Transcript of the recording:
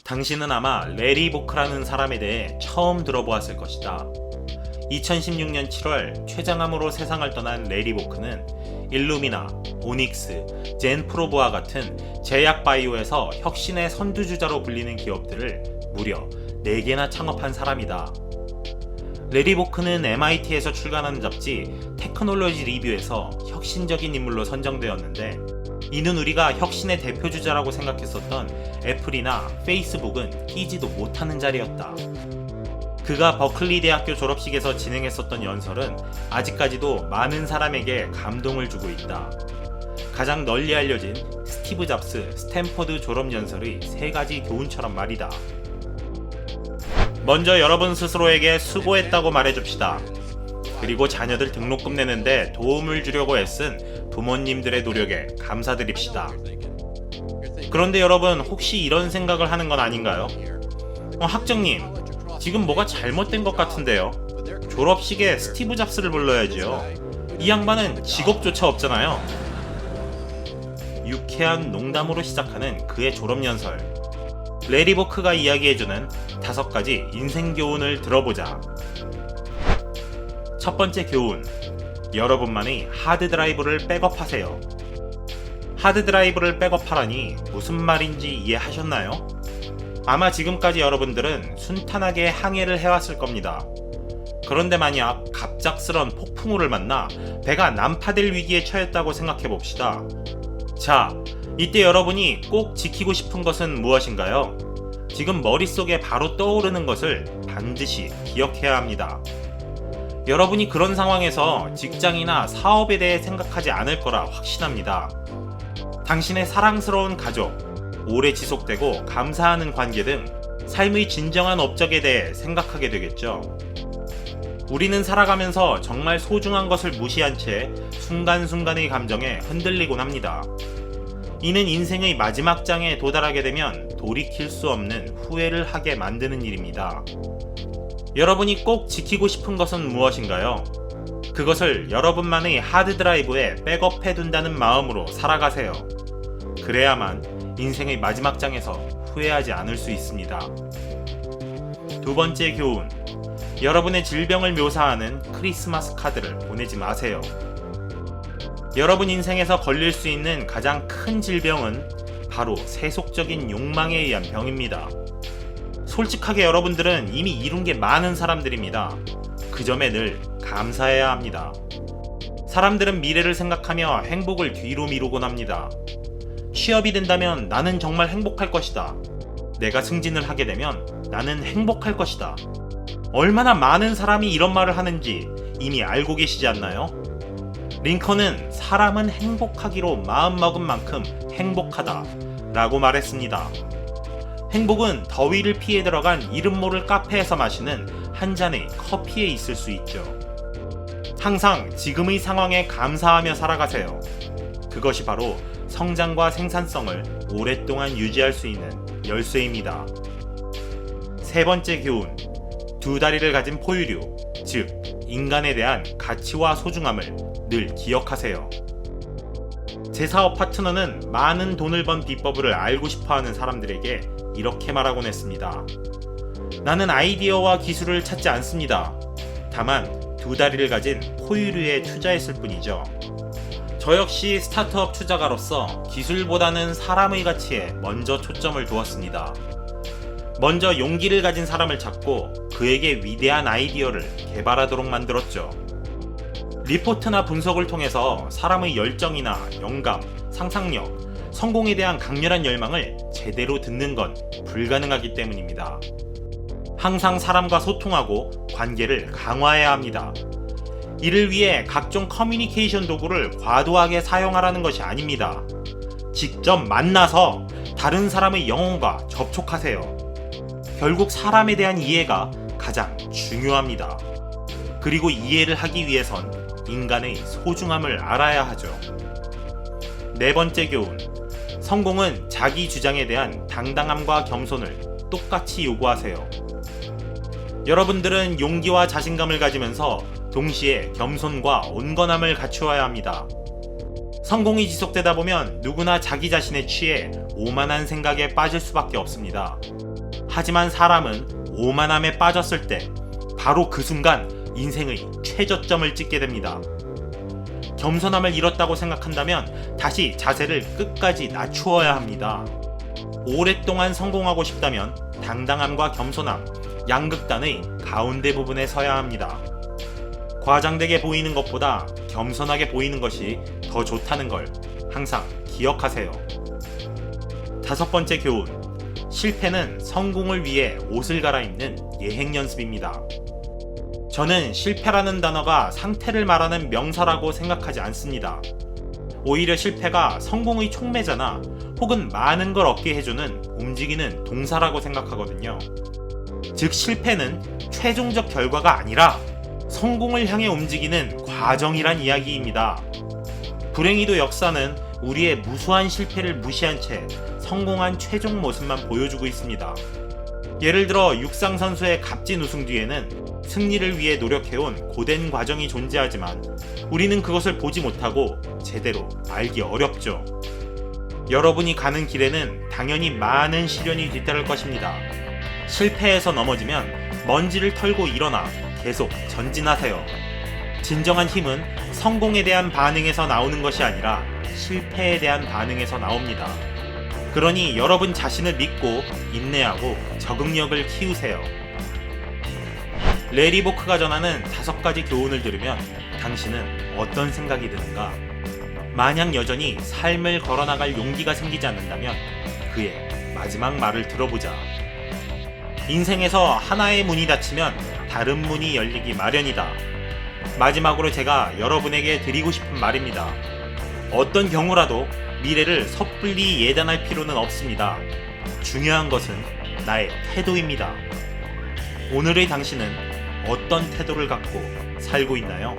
당신은 아마 레리 보크라는 사람에 대해 처음 들어보았을 것이다. 2016년 7월 췌장암으로 세상을 떠난 레리 보크는 일루미나, 오닉스, 젠프로브와 같은 제약 바이오에서 혁신의 선두주자로 불리는 기업들을 무려 4개나 창업한 사람이다. 레리 보크는 MIT에서 출간하는 잡지 테크놀로지 리뷰에서 혁신적인 인물로 선정되었는데, 이는 우리가 혁신의 대표주자라고 생각했었던 애플이나 페이스북은 끼지도 못하는 자리였다. 그가 버클리 대학교 졸업식에서 진행했었던 연설은 아직까지도 많은 사람에게 감동을 주고 있다. 가장 널리 알려진 스티브 잡스 스탠퍼드 졸업 연설의 3가지 교훈처럼 말이다. 먼저 여러분 스스로에게 수고했다고 말해줍시다. 그리고 자녀들 등록금 내는데 도움을 주려고 애쓴 부모님들의 노력에 감사드립시다. 그런데 여러분, 혹시 이런 생각을 하는 건 아닌가요? 학장님, 지금 뭐가 잘못된 것 같은데요? 졸업식에 스티브 잡스를 불러야지요. 이 양반은 직업조차 없잖아요. 유쾌한 농담으로 시작하는 그의 졸업연설. 레리 보크가 이야기해주는 5가지 인생 교훈을 들어보자. 첫 번째 교훈. 여러분만의 하드드라이브를 백업하세요. 하드드라이브를 백업하라니 무슨 말인지 이해하셨나요? 아마 지금까지 여러분들은 순탄하게 항해를 해왔을 겁니다. 그런데 만약 갑작스런 폭풍우를 만나 배가 난파될 위기에 처했다고 생각해봅시다. 자, 이때 여러분이 꼭 지키고 싶은 것은 무엇인가요? 지금 머릿속에 바로 떠오르는 것을 반드시 기억해야 합니다. 여러분이 그런 상황에서 직장이나 사업에 대해 생각하지 않을 거라 확신합니다. 당신의 사랑스러운 가족, 오래 지속되고 감사하는 관계 등 삶의 진정한 업적에 대해 생각하게 되겠죠. 우리는 살아가면서 정말 소중한 것을 무시한 채 순간순간의 감정에 흔들리곤 합니다. 이는 인생의 마지막 장에 도달하게 되면 돌이킬 수 없는 후회를 하게 만드는 일입니다. 여러분이 꼭 지키고 싶은 것은 무엇인가요? 그것을 여러분만의 하드드라이브에 백업해둔다는 마음으로 살아가세요. 그래야만 인생의 마지막 장에서 후회하지 않을 수 있습니다. 두 번째 교훈. 여러분의 질병을 묘사하는 크리스마스 카드를 보내지 마세요. 여러분 인생에서 걸릴 수 있는 가장 큰 질병은 바로 세속적인 욕망에 의한 병입니다. 솔직하게 여러분들은 이미 이룬 게 많은 사람들입니다. 그 점에 늘 감사해야 합니다. 사람들은 미래를 생각하며 행복을 뒤로 미루곤 합니다. 취업이 된다면 나는 정말 행복할 것이다. 내가 승진을 하게 되면 나는 행복할 것이다. 얼마나 많은 사람이 이런 말을 하는지 이미 알고 계시지 않나요? 링컨은 사람은 행복하기로 마음먹은 만큼 행복하다 라고 말했습니다. 행복은 더위를 피해 들어간 이름 모를 카페에서 마시는 한 잔의 커피에 있을 수 있죠. 항상 지금의 상황에 감사하며 살아가세요. 그것이 바로 성장과 생산성을 오랫동안 유지할 수 있는 열쇠입니다. 세 번째 교훈. 2다리를 가진 포유류, 즉 인간에 대한 가치와 소중함을 늘 기억하세요. 제 사업 파트너는 많은 돈을 번 비법을 알고 싶어하는 사람들에게 이렇게 말하곤 했습니다. 나는 아이디어와 기술을 찾지 않습니다. 다만 2다리를 가진 포유류에 투자했을 뿐이죠. 저 역시 스타트업 투자가로서 기술보다는 사람의 가치에 먼저 초점을 두었습니다. 먼저 용기를 가진 사람을 찾고 그에게 위대한 아이디어를 개발하도록 만들었죠. 리포트나 분석을 통해서 사람의 열정이나 영감, 상상력, 성공에 대한 강렬한 열망을 제대로 듣는 건 불가능하기 때문입니다. 항상 사람과 소통하고 관계를 강화해야 합니다. 이를 위해 각종 커뮤니케이션 도구를 과도하게 사용하라는 것이 아닙니다. 직접 만나서 다른 사람의 영혼과 접촉하세요. 결국 사람에 대한 이해가 가장 중요합니다. 그리고 이해를 하기 위해선 인간의 소중함을 알아야 하죠. 네 번째 교훈. 성공은 자기 주장에 대한 당당함과 겸손을 똑같이 요구하세요. 여러분들은 용기와 자신감을 가지면서 동시에 겸손과 온건함을 갖추어야 합니다. 성공이 지속되다 보면 누구나 자기 자신에 취해 오만한 생각에 빠질 수밖에 없습니다. 하지만 사람은 오만함에 빠졌을 때 바로 그 순간 인생의 최저점을 찍게 됩니다. 겸손함을 잃었다고 생각한다면 다시 자세를 끝까지 낮추어야 합니다. 오랫동안 성공하고 싶다면 당당함과 겸손함, 양극단의 가운데 부분에 서야 합니다. 과장되게 보이는 것보다 겸손하게 보이는 것이 더 좋다는 걸 항상 기억하세요. 5번째 교훈, 실패는 성공을 위해 옷을 갈아입는 예행 연습입니다. 저는 실패라는 단어가 상태를 말하는 명사라고 생각하지 않습니다. 오히려 실패가 성공의 촉매자나 혹은 많은 걸 얻게 해주는 움직이는 동사라고 생각하거든요. 즉 실패는 최종적 결과가 아니라 성공을 향해 움직이는 과정이란 이야기입니다. 불행히도 역사는 우리의 무수한 실패를 무시한 채 성공한 최종 모습만 보여주고 있습니다. 예를 들어 육상 선수의 값진 우승 뒤에는 승리를 위해 노력해온 고된 과정이 존재하지만 우리는 그것을 보지 못하고 제대로 알기 어렵죠. 여러분이 가는 길에는 당연히 많은 시련이 뒤따를 것입니다. 실패해서 넘어지면 먼지를 털고 일어나 계속 전진하세요. 진정한 힘은 성공에 대한 반응에서 나오는 것이 아니라 실패에 대한 반응에서 나옵니다. 그러니 여러분 자신을 믿고 인내하고 적응력을 키우세요. 레리 보크가 전하는 5가지 교훈을 들으면 당신은 어떤 생각이 드는가? 만약 여전히 삶을 걸어나갈 용기가 생기지 않는다면 그의 마지막 말을 들어보자. 인생에서 하나의 문이 닫히면 다른 문이 열리기 마련이다. 마지막으로 제가 여러분에게 드리고 싶은 말입니다. 어떤 경우라도 미래를 섣불리 예단할 필요는 없습니다. 중요한 것은 나의 태도입니다. 오늘의 당신은 어떤 태도를 갖고 살고 있나요?